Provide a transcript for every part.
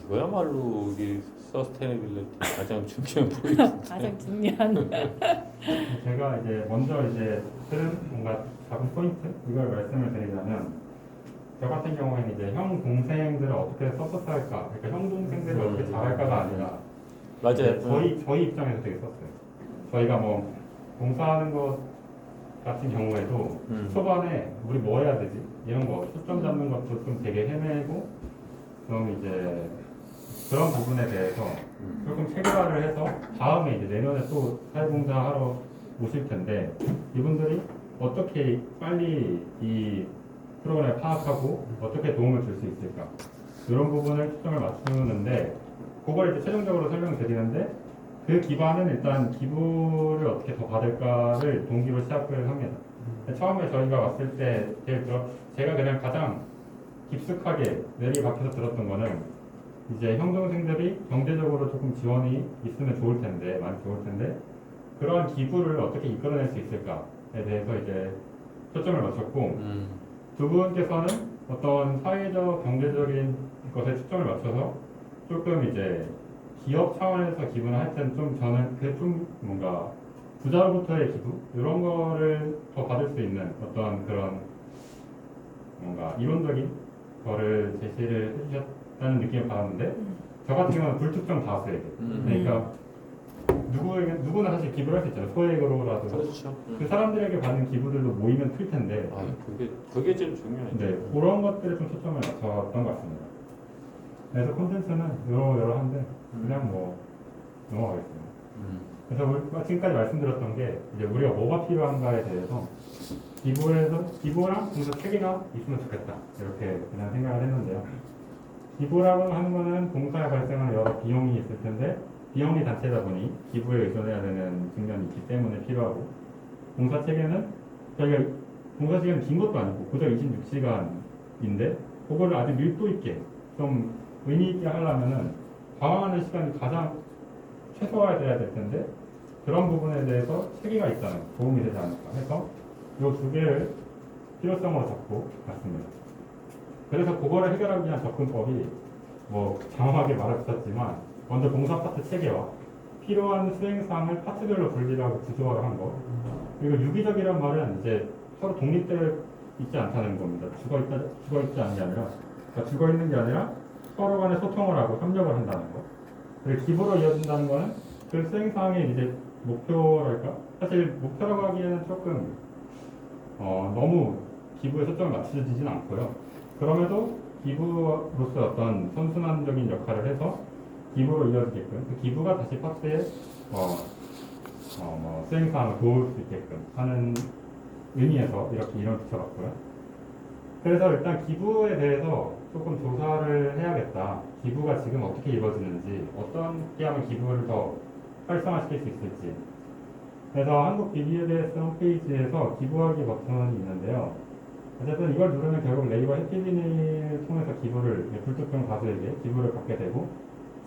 그거야말로 우리 서스테이너빌리티 가장 중요한 포인트. 가장 중요한. 제가 이제 먼저 이제 들은 뭔가 작은 포인트 이걸 말씀을 드리자면 저 같은 경우에는 이제 형 동생들을 어떻게 서포트할까, 그러니까 형 동생들이 어떻게 잘할까가 아니라 맞아요. 이제 저희 입장에서 되게 썼어요. 저희가 뭐 봉사하는 것 같은 경우에도 초반에 우리 뭐 해야 되지? 이런 거 초점 잡는 것도 좀 되게 헤매고 좀 이제 그런 부분에 대해서 조금 체계화를 해서 다음에 이제 내년에 또 사회봉사 하러 오실 텐데 이분들이 어떻게 빨리 이 프로그램을 파악하고 어떻게 도움을 줄 수 있을까 이런 부분을 초점을 맞추는데 그걸 이제 최종적으로 설명드리는데 그 기반은 일단 기부를 어떻게 더 받을까를 동기로 시작을 합니다. 처음에 저희가 왔을 때 제가 그냥 가장 깊숙하게 내리 박혀서 들었던 거는 이제 형 동생들이 경제적으로 조금 지원이 있으면 좋을 텐데 많이 좋을 텐데 그러한 기부를 어떻게 이끌어낼 수 있을까에 대해서 이제 초점을 맞췄고 두 분께서는 어떤 사회적 경제적인 것에 초점을 맞춰서 조금 이제 기업 차원에서 기부를 할 때는 좀 저는 그게 좀 뭔가 부자로부터의 기부 이런 거를 더 받을 수 있는 어떤 그런 뭔가 이론적인 거를 제시를 해주셨다는 느낌을 받았는데 저 같은 경우는 불특정 다수에게 그러니까 누구나 사실 기부를 할 수 있잖아요. 소액으로라도 그렇죠. 그 사람들에게 받는 기부들도 모이면 클 텐데 아, 그게 제일 중요하죠. 네, 그런 것들에 좀 초점을 맞췄던 것 같습니다. 그래서 콘텐츠는 여러한데 그냥 뭐 넘어가겠습니다. 그래서 우리가 지금까지 말씀드렸던 게 이제 우리가 뭐가 필요한가에 대해서 기부랑 공사 체계가 있으면 좋겠다 이렇게 그냥 생각을 했는데요. 기부라고 하는 거는 봉사에 발생하는 여러 비용이 있을 텐데 비용이 단체다 보니 기부에 의존해야 되는 측면이 있기 때문에 필요하고 봉사 체계는 저희가 봉사 시간이 긴 것도 아니고 고작 26시간인데 그거를 아주 밀도 있게 좀 의미 있게 하려면은 방황하는 시간이 가장 최소화돼야 될 텐데 그런 부분에 대해서 체계가 있다는 도움이 되지 않을까 해서 이 두 개를 필요성으로 잡고 갔습니다. 그래서 그거를 해결하기 위한 접근법이 뭐 장황하게 말했었지만 먼저 봉사 파트 체계와 필요한 수행사항을 파트별로 분리하고 구조화를 한 거. 그리고 유기적이란 말은 이제 서로 독립되어 있지 않다는 겁니다. 죽어 있지 않는 게 아니라 그러니까 죽어 있는 게 아니라 서로 간에 소통을 하고 협력을 한다는 거. 그리고 기부로 이어진다는 거는 그 수행사항의 이제 목표랄까? 사실 목표라고 하기에는 조금 너무 기부에 초점을 맞춰지진 않고요. 그럼에도 기부로서 어떤 선순환적인 역할을 해서 기부로 이어지게끔 그 기부가 다시 파트에 수행사항을 도울 수 있게끔 하는 의미에서 이렇게 이름을 붙여봤고요. 그래서 일단 기부에 대해서 조금 조사를 해야겠다. 기부가 지금 어떻게 이루어지는지, 어떻게 하면 기부를 더 활성화시킬 수 있을지. 그래서 한국 BBS 홈페이지에서 기부하기 버튼이 있는데요. 어쨌든 이걸 누르면 결국 네이버 해피비니를 통해서 불특정 다수에게 기부를 받게 되고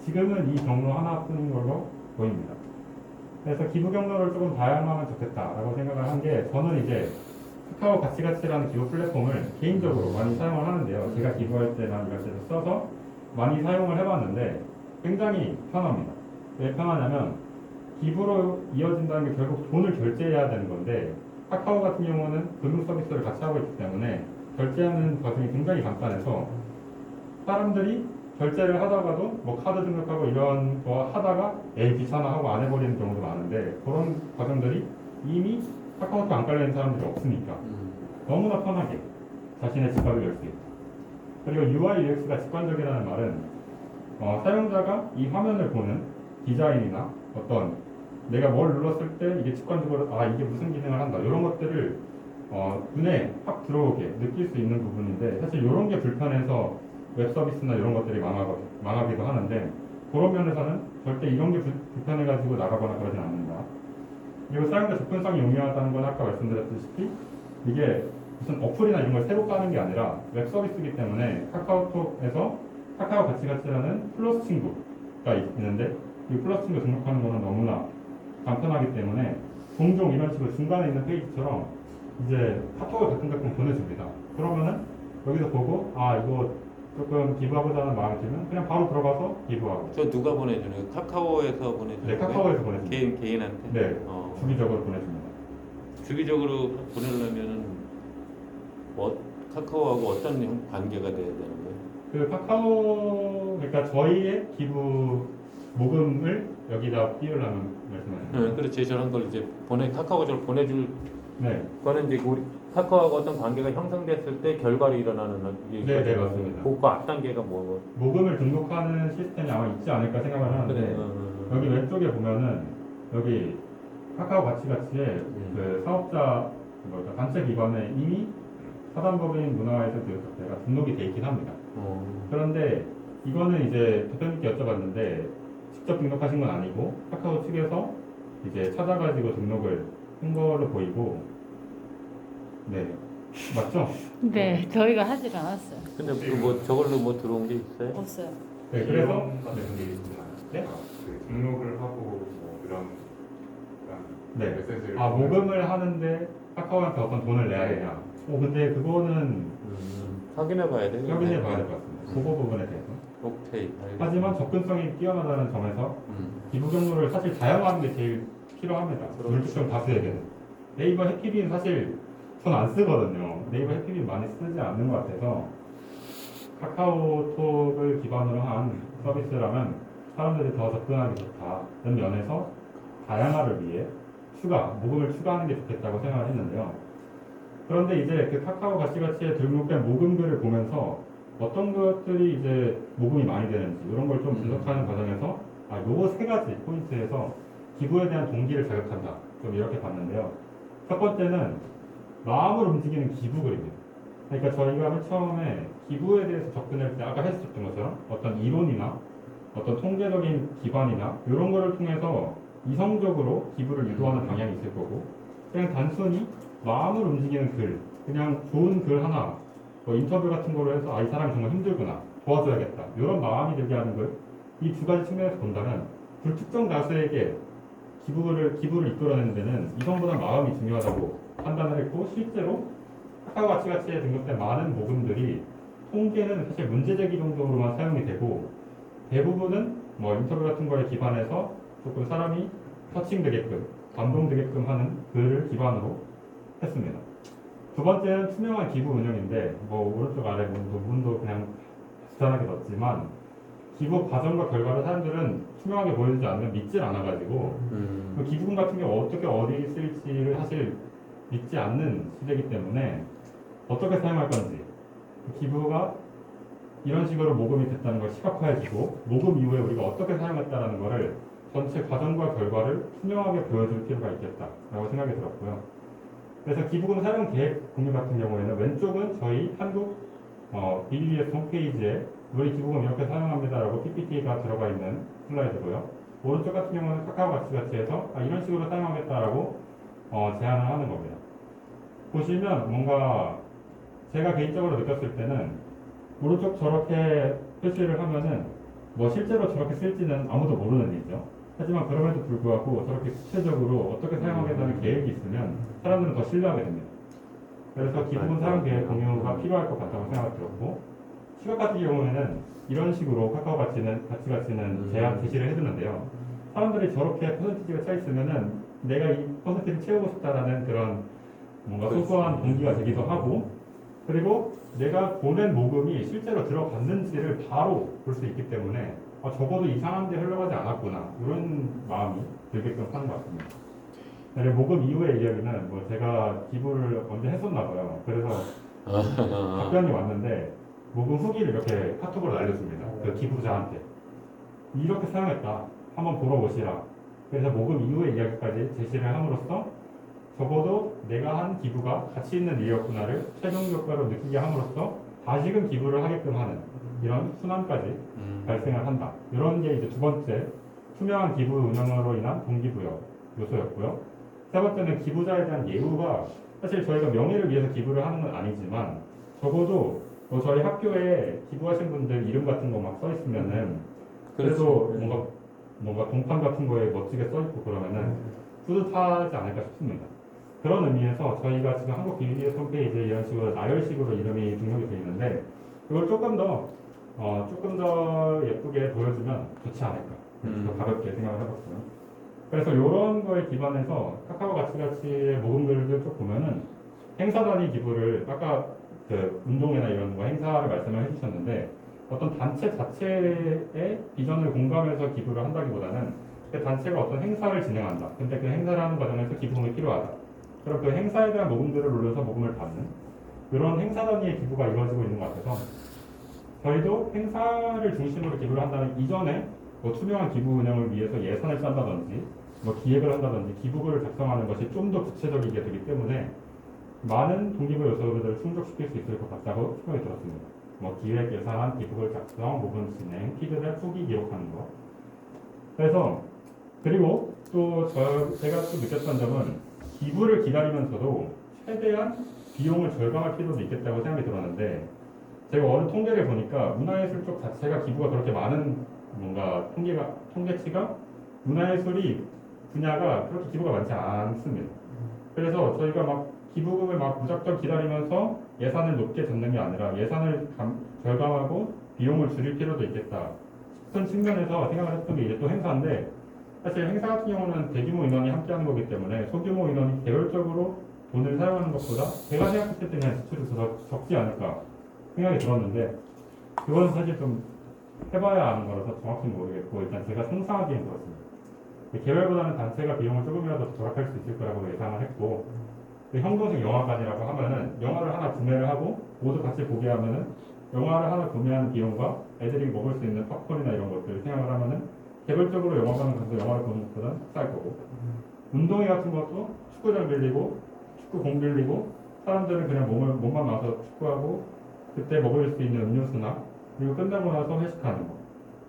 지금은 이 경로 하나뿐인 걸로 보입니다. 그래서 기부 경로를 조금 다양하면 좋겠다라고 생각을 한 게 저는 이제 카카오 가치라는 기부 플랫폼을 개인적으로 많이 사용을 하는데요. 제가 기부할 때나 이럴 때도 써서 많이 사용을 해봤는데 굉장히 편합니다. 왜 편하냐면 기부로 이어진다는 게 결국 돈을 결제해야 되는 건데 카카오 같은 경우는 금융 서비스를 같이 하고 있기 때문에 결제하는 과정이 굉장히 간단해서 사람들이 결제를 하다가도 뭐 카드 등록하고 이런 거 하다가 귀찮아 하고 안 해버리는 경우도 많은데 그런 과정들이 이미 카카오톡 안 깔려있는 사람들이 없으니까 너무나 편하게 자신의 지갑을 열 수 있다. 그리고 UI UX가 직관적이라는 말은 사용자가 이 화면을 보는 디자인이나 어떤 내가 뭘 눌렀을 때 이게 직관적으로 이게 무슨 기능을 한다 이런 것들을 눈에 확 들어오게 느낄 수 있는 부분인데 사실 이런 게 불편해서 웹 서비스나 이런 것들이 망하기도 하는데 그런 면에서는 절대 이런 게 불편해가지고 나가거나 그러진 않는다. 그리고 사용자 접근성이 용이하다는 건 아까 말씀드렸다시피 이게 무슨 어플이나 이런 걸 새로 까는 게 아니라 웹 서비스이기 때문에 카카오톡에서 카카오 가치라는 플러스 친구가 있는데 이 플러스 친구 등록하는 거는 너무나 간편하기 때문에 종종 이런 식으로 중간에 있는 페이지처럼 이제 카톡을 가끔 보내줍니다. 그러면은 여기서 보고 이거 조금 기부하고자 하는 마음이 들면 그냥 바로 들어가서 기부하고. 저 누가 보내주는 거예요? 카카오에서 보내주는 네, 거예요? 카카오에서 보내줍니다. 개인한테? 네, 어. 주기적으로 보내줍니다. 주기적으로 보내려면은 카카오하고 어떤 관계가 돼야 되는 거예요? 그 카카오, 그러니까 저희의 기부 모금을 여기다 띄우려는 말씀하시는 네, 그렇지. 저런 걸 이제 카카오적으로 보내줄 네, 거는 이제 우리 카카오하고 어떤 관계가 형성됐을 때 결과로 일어나는 네, 맞습니다. 그 앞단계가 뭐? 모금을 등록하는 시스템이 아마 있지 않을까 생각을 하는데 그래. 여기 왼쪽에 보면은 여기 카카오 가치가치에 그 사업자 단체 기관에 이미 사단법인 문화예술교육협회가 등록이 돼 있긴 합니다. 그런데 이거는 이제 대표님께 여쭤봤는데 직접 등록하신 건 아니고 카카오 측에서 이제 찾아가지고 등록을 한 걸로 보이고, 네, 맞죠? 네, 저희가 하질 않았어요. 근데 뭐 저걸로 뭐 들어온 게 있어요? 없어요. 네, 그래서 같은 게 있지만 네? 그 등록을 하고 뭐 이런 네. 메시지를 모금을 하는데 카카오한테 어떤 돈을 내야 되냐? 근데 그거는 확인해 봐야 돼요. 확인해 봐야 될 것 같습니다. 그거 부분에 대해서. 오케이. 알겠습니다. 하지만 접근성이 뛰어나다는 점에서 기부 경로를 사실 다양화하는 게 제일 필요합니다. 그렇죠. 물특정 다수에게는. 네이버 해피비는 사실 전 안 쓰거든요. 네이버 해피비 많이 쓰지 않는 것 같아서 카카오톡을 기반으로 한 서비스라면 사람들이 더 접근하기 좋다는 면에서 다양화를 위해 모금을 추가하는 게 좋겠다고 생각을 했는데요. 그런데 이제 그 카카오 가치가치에 등록된 모금들을 보면서 어떤 것들이 이제 모금이 많이 되는지 이런 걸 좀 분석하는 과정에서 요거 세 가지 포인트에서 기부에 대한 동기를 자극한다. 좀 이렇게 봤는데요. 첫 번째는 마음을 움직이는 기부 그림입니다. 그러니까 저희가 맨 처음에 기부에 대해서 접근할 때 아까 했었던 것처럼 어떤 이론이나 어떤 통계적인 기반이나 이런 거를 통해서 이성적으로 기부를 유도하는 방향이 있을 거고 그냥 단순히 마음을 움직이는 글, 그냥 좋은 글 하나, 뭐 인터뷰 같은 거로 해서 이 사람이 정말 힘들구나, 도와줘야겠다 이런 마음이 들게 하는 걸 이 두 가지 측면에서 본다면 불특정 다수에게 기부를 이끌어내는 데는 이성보다 마음이 중요하다고 판단을 했고 실제로 카카오 가치가치에 등록된 많은 모금들이 통계는 사실 문제제기 정도로만 사용이 되고 대부분은 뭐 인터뷰 같은 거에 기반해서 조금 사람이 터칭되게끔 감동되게끔 하는 글을 기반으로 했습니다. 두 번째는 투명한 기부 운영인데 뭐 오른쪽 아래 문도 그냥 비슷하게 넣었지만 기부 과정과 결과를 사람들은 투명하게 보여주지 않으면 믿질 않아가지고 그 기부금 같은 게 어떻게 어디 쓸지를 사실 믿지 않는 시대이기 때문에 어떻게 사용할 건지 기부가 이런 식으로 모금이 됐다는 걸 시각화해주고 모금 이후에 우리가 어떻게 사용했다는 것을 전체 과정과 결과를 투명하게 보여줄 필요가 있겠다라고 생각이 들었고요. 그래서 기부금 사용 계획 공유 같은 경우에는 왼쪽은 저희 한국 BBS 홈페이지에 우리 기부금 이렇게 사용합니다라고 PPT가 들어가 있는 슬라이드고요. 오른쪽 같은 경우는 카카오 가치가치에서 이런 식으로 사용하겠다라고 제안을 하는 겁니다. 보시면 뭔가 제가 개인적으로 느꼈을 때는 오른쪽 저렇게 표시를 하면은 뭐 실제로 저렇게 쓸지는 아무도 모르는 일이죠. 하지만 그럼에도 불구하고 저렇게 구체적으로 어떻게 사용하겠다는 계획이 있으면 사람들은 더 신뢰하게 됩니다. 그래서 기부금 사용 계획 공유가 필요할 것 같다고 생각이 들었고 시각 같은 경우에는 이런 식으로 카카오 가치가치는 제안 제시를 해주는데요. 사람들이 저렇게 퍼센티지가 차 있으면은 내가 이 퍼센티지를 채우고 싶다라는 그런 뭔가 소소한 동기가 되기도 하고 그리고 내가 보낸 모금이 실제로 들어갔는지를 바로 볼 수 있기 때문에 적어도 이상한 데 흘러가지 않았구나 이런 마음이 들게끔 하는 것 같습니다. 네, 모금 이후의 이야기는 뭐 제가 기부를 언제 했었나 봐요. 그래서 답변이 왔는데 모금 후기를 이렇게 카톡으로 날려줍니다. 그 기부자한테 이렇게 사용했다 한번 보러 오시라. 그래서 모금 이후의 이야기까지 제시를 함으로써 적어도 내가 한 기부가 가치 있는 일이었구나를 최종 효과로 느끼게 함으로써 다시금 기부를 하게끔 하는 이런 순환까지 발생을 한다. 이런 게 이제 두 번째 투명한 기부 운영으로 인한 동기부여 요소였고요. 세 번째는 기부자에 대한 예우가 사실 저희가 명예를 위해서 기부를 하는 건 아니지만 적어도 저희 학교에 기부하신 분들 이름 같은 거 막 써 있으면은 그래도 뭔가 동판 같은 거에 멋지게 써 있고 그러면은 뿌듯하지 않을까 싶습니다. 그런 의미에서 저희가 지금 한국 BBS 홈페이지에 이런 식으로 나열식으로 이름이 등록이 되어 있는데 이걸 조금 더 조금 더 예쁘게 보여주면 좋지 않을까. 더 가볍게 생각을 해봤어요. 그래서 이런 거에 기반해서 카카오 가치가치의 모금들을 쭉 보면은 행사 단위 기부를 아까 그 운동회나 이런 거 행사를 말씀을 해주셨는데 어떤 단체 자체의 비전을 공감해서 기부를 한다기보다는 그 단체가 어떤 행사를 진행한다. 근데 그 행사를 하는 과정에서 기부금이 필요하다. 그럼 그 행사에 대한 모금들을 올려서 모금을 받는 그런 행사 단위의 기부가 이루어지고 있는 것 같아서 저희도 행사를 중심으로 기부를 한다는 이전에 뭐 투명한 기부 운영을 위해서 예산을 짠다든지 뭐 기획을 한다든지 기부글을 작성하는 것이 좀 더 구체적이게 되기 때문에 많은 동기부 요소들을 충족시킬 수 있을 것 같다고 생각이 들었습니다. 뭐 기획, 예산안, 기부글 작성, 모금 진행, 피드백, 후기 기록하는 거. 그래서 그리고 또 제가 또 느꼈던 점은 기부를 기다리면서도 최대한 비용을 절감할 필요도 있겠다고 생각이 들었는데 제가 어느 통계를 보니까 문화예술 쪽 자체가 기부가 그렇게 많은 뭔가 통계치가 문화예술이 분야가 그렇게 기부가 많지 않습니다. 그래서 저희가 막 기부금을 막 무작정 기다리면서 예산을 높게 잡는 게 아니라 예산을 절감하고 비용을 줄일 필요도 있겠다 싶은 측면에서 생각을 했던 게 이제 또 행사인데 사실 행사 같은 경우는 대규모 인원이 함께하는 거기 때문에 소규모 인원이 개별적으로 돈을 사용하는 것보다 제가 생각했을 때는 지출이 더 적지 않을까 생각이 들었는데 그건 사실 좀 해봐야 아는 거라서 정확히 모르겠고 일단 제가 상상하기엔 그렇습니다. 개별보다는 단체가 비용을 조금이라도 절약할 수 있을 거라고 예상을 했고 형동식 영화관이라고 하면은 영화를 하나 구매를 하고 모두 같이 보게 하면은 영화를 하나 구매하는 비용과 애들이 먹을 수 있는 팝콘이나 이런 것들 생각을 하면은 개별적으로 영화관을 가서 영화를 보는 것보다는 쌀 거고 운동회 같은 것도 축구장 빌리고 축구공 빌리고 사람들은 그냥 몸만 와서 축구하고 그때 먹을 수 있는 음료수나 그리고 끝나고 나서 회식하는 거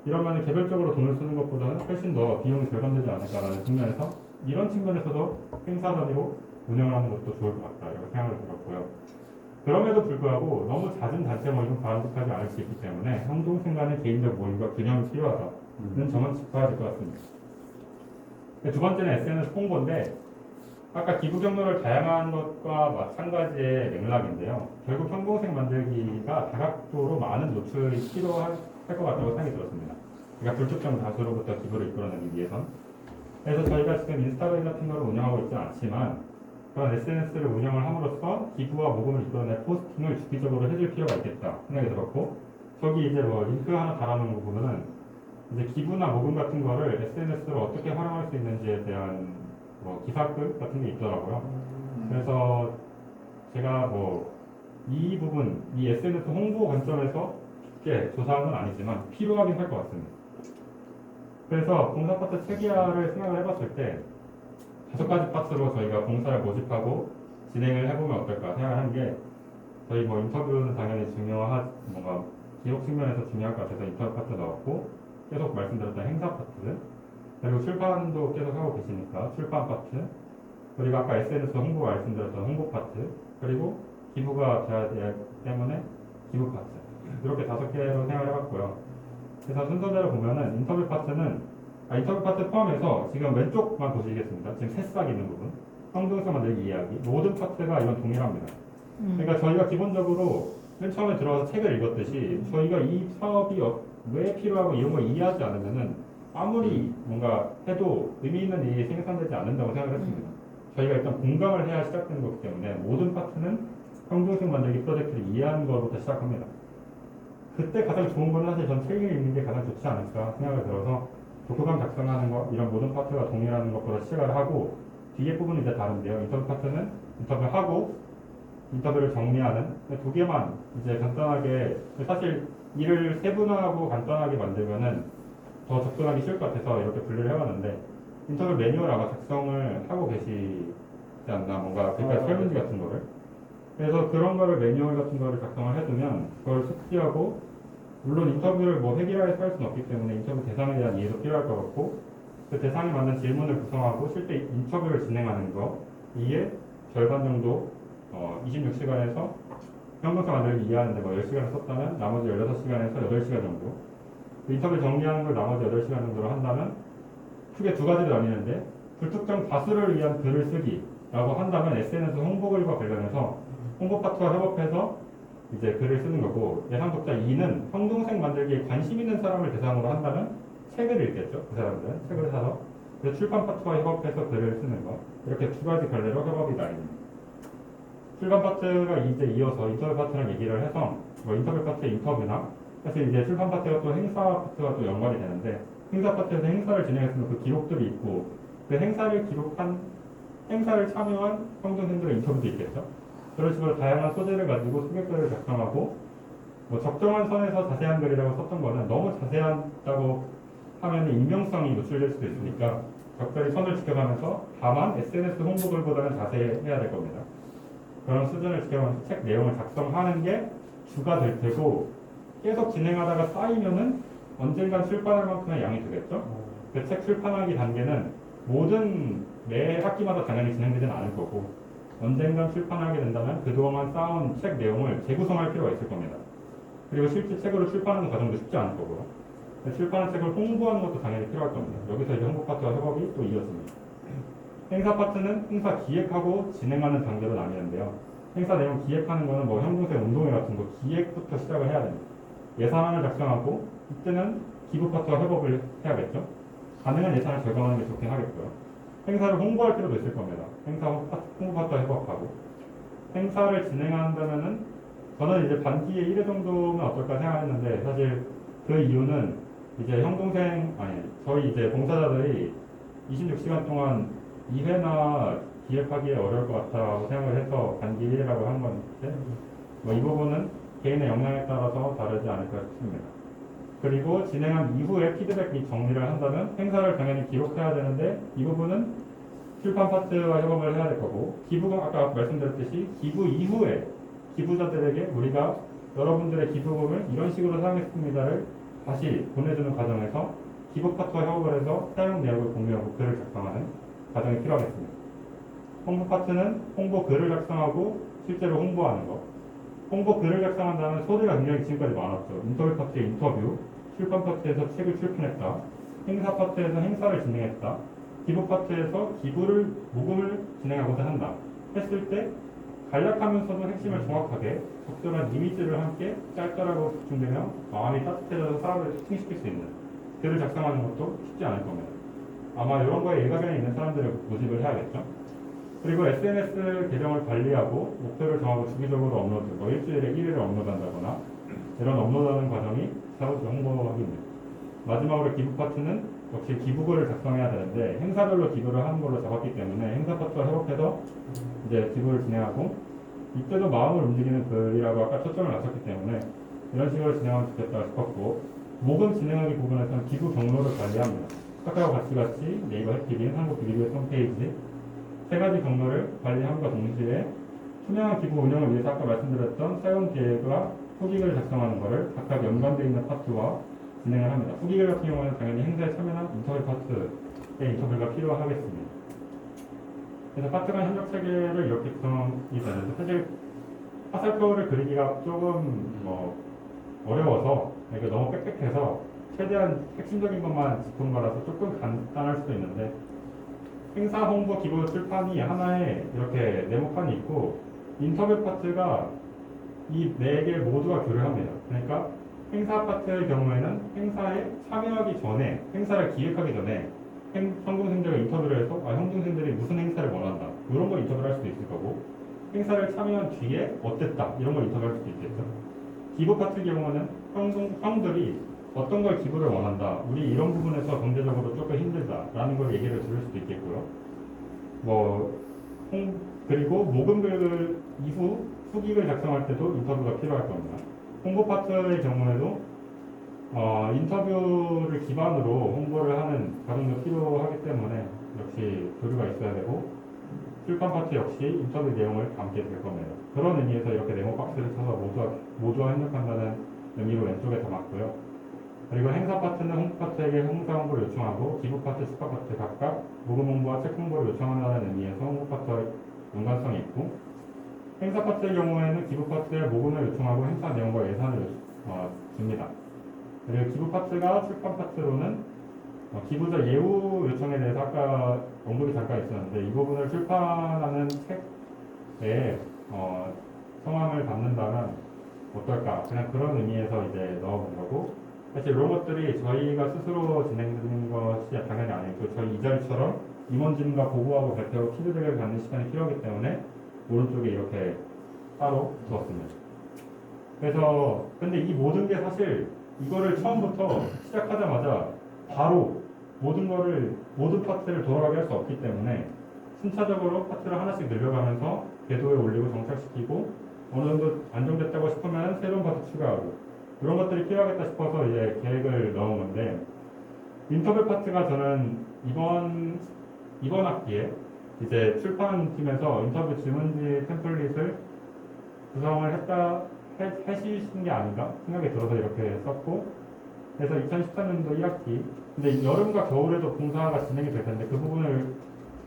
이러면 개별적으로 돈을 쓰는 것보다는 훨씬 더 비용이 절감되지 않을까라는 측면에서 이런 측면에서도 행사 단위로 운영을 하는 것도 좋을 것 같다 이렇게 생각을 들었고요. 그럼에도 불구하고 너무 잦은 단체 모임은 바람직하지 않을 수 있기 때문에 형동생 간의 개인적 모임과 균형이 필요하다는 점은 짚어야 될 것 같습니다. 두 번째는 SNS 홍보인데 아까 기부 경로를 다양한 것과 마찬가지의 맥락인데요. 결국 형동생 만들기가 다각도로 많은 노출이 필요할 것 같다고 생각이 들었습니다. 그러니까 불특정 다수로부터 기부를 이끌어내기 위해선. 그래서 저희가 지금 인스타그램 같은 거를 운영하고 있지는 않지만 그런 SNS를 운영을 함으로써 기부와 모금을 이끌어낼 포스팅을 주기적으로 해줄 필요가 있겠다 생각이 들었고 저기 이제 뭐 링크 하나 달아놓은 거 보면은 이제 기부나 모금 같은 거를 SNS로 어떻게 활용할 수 있는지에 대한 뭐 기사글 같은 게 있더라고요. 그래서 제가 뭐 이 부분, 이 SNS 홍보 관점에서 쉽게 조사한 건 아니지만 필요하긴 할 것 같습니다. 그래서 봉사 파트 체계화를 생각을 해봤을 때 5가지 파트로 저희가 봉사를 모집하고 진행을 해보면 어떨까 생각하는 게 저희 뭐 인터뷰는 당연히 뭔가 기록 측면에서 중요할 것 같아서 인터뷰 파트 넣었고 계속 말씀드렸던 행사 파트 그리고 출판도 계속 하고 계시니까 출판 파트 그리고 아까 SNS 홍보 말씀드렸던 홍보 파트 그리고 기부가 돼야 되기 때문에 기부 파트 이렇게 5개로 생각을 해봤고요. 그래서 순서대로 보면은 인터뷰 파트 포함해서 지금 왼쪽만 보시겠습니다. 지금 새싹 있는 부분 형동생 만들기 이야기 모든 파트가 이건 동일합니다. 그러니까 저희가 기본적으로 맨 처음에 들어와서 책을 읽었듯이 저희가 이 사업이 왜 필요하고 이런 걸 이해하지 않으면은 아무리 뭔가 해도 의미 있는 일이 생산되지 않는다고 생각을 했습니다. 저희가 일단 공감을 해야 시작되는 거기 때문에 모든 파트는 형동생 만들기 프로젝트를 이해하는 것부터 시작합니다. 그때 가장 좋은 건 사실 전 책을 읽는 게 가장 좋지 않을까 생각이 들어서 독후감 작성하는 거 이런 모든 파트가 동일한 것보다 시작을 하고 뒤에 부분은 이제 다른데요. 인터뷰 파트는 인터뷰하고 인터뷰를 정리하는 2개만 이제 간단하게 사실 일을 세분화하고 간단하게 만들면은 더 접근하기 쉬울 것 같아서 이렇게 분류를 해봤는데 인터뷰 매뉴얼 아마 작성을 하고 계시지 않나 뭔가 그러니까 설문지 같은 거를 그래서 그런 거를 매뉴얼 같은 거를 작성을 해두면 그걸 숙지하고 물론 인터뷰를 뭐 획일화해서 할 수는 없기 때문에 인터뷰 대상에 대한 이해도 필요할 것 같고 그 대상에 맞는 질문을 구성하고 실제 인터뷰를 진행하는 거 이에 절반 정도 26시간에서 형동생 만들기 이해하는데 뭐 10시간을 썼다면 나머지 16시간에서 8시간 정도 인터뷰 정리하는 걸 나머지 8시간 정도로 한다면 크게 2가지로 나뉘는데 불특정 다수를 위한 글을 쓰기라고 한다면 SNS 홍보글과 관련해서 홍보 파트와 협업해서 이제 글을 쓰는 거고, 예상 독자 2는 형동생 만들기에 관심 있는 사람을 대상으로 한다면 책을 읽겠죠. 그 사람들은 책을 사서 그래서 출판 파트와 협업해서 글을 쓰는 거. 이렇게 두 가지 갈래로 협업이 나뉩니다. 출판 파트가 이제 이어서 인터뷰 파트랑 얘기를 해서 뭐 인터뷰 파트의 인터뷰나 사실 이제 출판 파트가 또 행사 파트와 또 연관이 되는데 행사 파트에서 행사를 진행했으면 그 기록들이 있고 그 행사를 기록한 행사를 참여한 형동생들의 인터뷰도 있겠죠. 그런 식으로 다양한 소재를 가지고 소개글을 작성하고 뭐 적정한 선에서 자세한 글이라고 썼던 거는 너무 자세하다고 하면 익명성이 노출될 수도 있으니까 적절히 선을 지켜가면서 다만 SNS 홍보글보다는 자세해야 될 겁니다. 그런 수준을 지켜가면서 책 내용을 작성하는 게 주가 될 테고 계속 진행하다가 쌓이면은 언젠간 출판할 만큼의 양이 되겠죠. 그 책 출판하기 단계는 모든 매 학기마다 당연히 진행되지는 않을 거고 언젠간 출판하게 된다면 그동안 쌓아온 책 내용을 재구성할 필요가 있을 겁니다. 그리고 실제 책으로 출판하는 과정도 쉽지 않을 거고요. 출판한 책을 홍보하는 것도 당연히 필요할 겁니다. 여기서 이제 홍보 파트와 협업이 또 이어집니다. 행사 파트는 행사 기획하고 진행하는 단계로 나뉘는데요. 행사 내용 기획하는 거는 뭐 형동생 운동회 같은 거 기획부터 시작을 해야 됩니다. 예산안을 작성하고 이때는 기부 파트와 협업을 해야겠죠. 가능한 예산을 절감하는 게 좋긴 하겠고요. 행사를 홍보할 필요도 있을 겁니다. 행사 홍보 파트와 협업하고 행사를 진행한다면은 저는 이제 반기에 1회 정도면 어떨까 생각했는데 사실 그 이유는 이제 형동생 저희 이제 봉사자들이 26시간 동안 2회나 기획하기에 어려울 것 같다고 생각을 해서 반기 1회라고 한 건데 뭐 이 부분은 개인의 역량에 따라서 다르지 않을까 싶습니다. 그리고 진행한 이후에 피드백 및 정리를 한다면 행사를 당연히 기록해야 되는데 이 부분은 출판 파트와 협업을 해야 될 거고 기부금 아까 말씀드렸듯이 기부 이후에 기부자들에게 우리가 여러분들의 기부금을 이런 식으로 사용했습니다를 다시 보내주는 과정에서 기부 파트와 협업을 해서 사용 내역을 공유하고 글을 작성하는 과정이 필요하겠습니다. 홍보 파트는 홍보 글을 작성하고 실제로 홍보하는 것. 홍보 글을 작성한다는 소리가 굉장히 지금까지 많았죠. 인터뷰 파트의 인터뷰, 출판 파트에서 책을 출판했다, 행사 파트에서 행사를 진행했다, 기부 파트에서 기부를 모금을 진행하고자 한다 했을 때 간략하면서도 핵심을 정확하게 적절한 이미지를 함께 짤짤하고 집중되며 마음이 따뜻해져서 사람을 소통시킬 수 있는 글을 작성하는 것도 쉽지 않을 겁니다. 아마 이런 거에 일가견이 있는 사람들을 모집을 해야겠죠. 그리고 SNS 계정을 관리하고 목표를 정하고 주기적으로 업로드, 뭐 일주일에 1회를 업로드한다거나 이런 업로드하는 과정이 자동차 홍보입니다. 마지막으로 기부 파트는 역시 기부글을 작성해야 되는데 행사별로 기부를 하는 걸로 잡았기 때문에 행사 파트와 협업해서 이제 기부를 진행하고 이때도 마음을 움직이는 글이라고 아까 초점을 맞췄기 때문에 이런 식으로 진행하면 좋겠다 싶었고 모금 진행하기 부분에서는 기부 경로를 관리합니다. 카카오 같이 네이버 해피빈, 한국 비비비의 홈페이지 세 가지 경로를 관리함과 동시에 투명한 기부 운영을 위해서 아까 말씀드렸던 사용 계획과 후기글 작성하는 것을 각각 연관되어 있는 파트와 진행을 합니다. 후기글 같은 경우는 당연히 행사에 참여한 인터뷰 파트의 인터뷰가 필요하겠습니다. 그래서 파트 간 협력 체계를 이렇게 구성이 되는데 사실 화살표를 그리기가 조금 어려워서 이게 너무 빽빽해서 최대한 핵심적인 것만 짚은 거라서 조금 간단할 수도 있는데 행사 홍보 기부 출판이 하나에 이렇게 네모칸이 있고 인터뷰 파트가 이 네 개 모두가 교류합니다. 그러니까 행사 파트의 경우에는 행사에 참여하기 전에 행사를 기획하기 전에 형동생들과 인터뷰를 해서 형동생들이 무슨 행사를 원한다 이런 걸 인터뷰를 할 수도 있을 거고 행사를 참여한 뒤에 어땠다 이런 걸 인터뷰할 수도 있겠죠. 기부 파트 경우는 형들이 어떤 걸 기부를 원한다 우리 이런 부분에서 경제적으로 조금 힘들다라는 걸 얘기를 들을 수도 있겠고요. 그리고 모금글 이후 후기글 작성할 때도 인터뷰가 필요할 겁니다. 홍보 파트의 경우에도 인터뷰를 기반으로 홍보를 하는 과정도 필요하기 때문에 역시 교류가 있어야 되고 출판 파트 역시 인터뷰 내용을 담게 될 겁니다. 그런 의미에서 이렇게 네모 박스를 쳐서 모두와 협력한다는 의미로 왼쪽에 담았고요. 그리고 행사 파트는 홍보 파트에게 행사 홍보를 요청하고 기부 파트, 축하 파트 각각 모금 홍보와 책 홍보를 요청한다는 의미에서 홍보 파트와 연관성이 있고 행사 파트의 경우에는 기부 파트에 모금을 요청하고 행사 내용과 예산을 줍니다. 그리고 기부 파트가 출판 파트로는 기부자 예우 요청에 대해서 아까 언급이 잠깐 있었는데 이 부분을 출판하는 책에 성함을 담는다면 어떨까 그냥 그런 의미에서 이제 넣어본 거고 사실 이런 것들이 저희가 스스로 진행되는 것이 당연히 아니고 저희 이 자리처럼 임원진과 보고하고 발표하고 피드백을 받는 시간이 필요하기 때문에 오른쪽에 이렇게 따로 두었습니다. 그래서 근데 이 모든 게 사실 이거를 처음부터 시작하자마자 바로 모든 파트를 돌아가게 할 수 없기 때문에 순차적으로 파트를 하나씩 늘려가면서 궤도에 올리고 정착시키고 어느 정도 안정됐다고 싶으면 새로운 파트 추가하고 이런 것들이 필요하겠다 싶어서 이제 계획을 넣은 건데 인터뷰 파트가 저는 이번 학기에 이제 출판팀에서 인터뷰 질문지 템플릿을 구성을 해주신 게 아닌가 생각이 들어서 이렇게 썼고 그래서 2013년도 1학기 근데 여름과 겨울에도 봉사가 진행이 될 텐데 그 부분을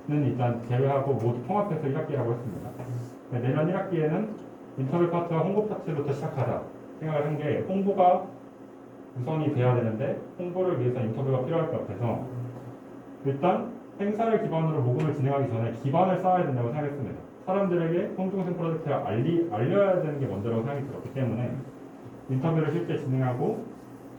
일단 제외하고 모두 통합해서 1학기라고 했습니다. 내년 1학기에는 인터뷰 파트와 홍보 파트부터 시작하자 생각을 한 게 홍보가 우선이 돼야 되는데 홍보를 위해서 인터뷰가 필요할 것 같아서 일단 행사를 기반으로 모금을 진행하기 전에 기반을 쌓아야 된다고 생각했습니다. 사람들에게 홍중생 프로젝트를 알려야 되는 게 먼저라고 생각이 들었기 때문에 인터뷰를 실제 진행하고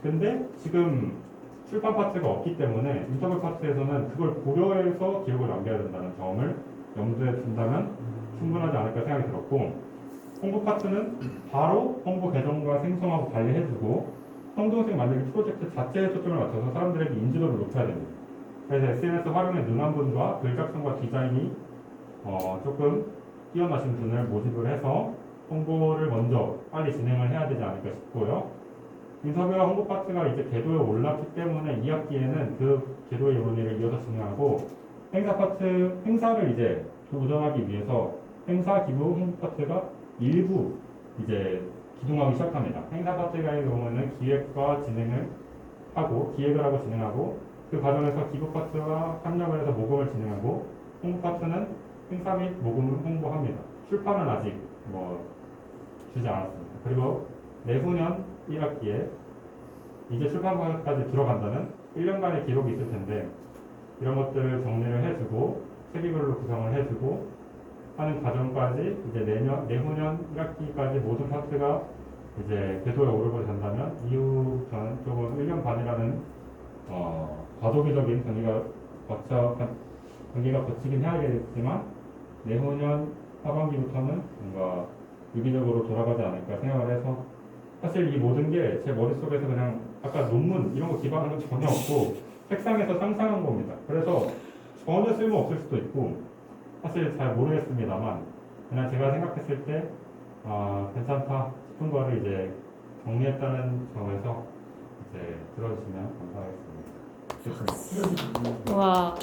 근데 지금 출판 파트가 없기 때문에 인터뷰 파트에서는 그걸 고려해서 기록을 남겨야 된다는 점을 염두에 둔다면 충분하지 않을까 생각이 들었고 홍보 파트는 바로 홍보 개정과 생성하고 관리해주고 성동생 만들기 프로젝트 자체에 초점을 맞춰서 사람들에게 인지도를 높여야 됩니다. 그래서 SNS 활용에 능한 분과 글 작성과 디자인이 조금 뛰어나신 분을 모집을 해서 홍보를 먼저 빨리 진행을 해야 되지 않을까 싶고요. 인터뷰와 홍보 파트가 이제 궤도에 올랐기 때문에 2학기에는 그 궤도의 논의를 이어서 진행하고 행사를 이제 도전하기 위해서 행사 기부 홍보 파트가 일부 이제 기동하기 시작합니다. 행사 파트의 경우는 기획을 하고 진행하고 그 과정에서 기부 파트와 협력을 해서 모금을 진행하고 홍보 파트는 행사 및 모금을 홍보합니다. 출판은 아직 주지 않았습니다. 그리고 내후년 1학기에 이제 출판까지 들어간다면 1년간의 기록이 있을 텐데 이런 것들을 정리를 해주고 체계별로 구성을 해주고 하는 과정까지 이제 내후년 1학기까지 모든 파트가 이제 궤도에 오르게 된다면 이후 저는 조금 1년 반이라는 과도기적인 단계가 거치긴 해야겠지만 내후년 하반기부터는 뭔가 유기적으로 돌아가지 않을까 생각을 해서 사실 이 모든 게 제 머릿속에서 그냥 아까 논문 이런 거 기반한 건 전혀 없고 책상에서 상상한 겁니다. 그래서 전혀 쓸모 없을 수도 있고 사실 잘 모르겠습니다만 그냥 제가 생각했을 때 괜찮다 싶은 거를 이제 정리했다는 점에서 이제 들어주시면 감사하겠습니다. 와.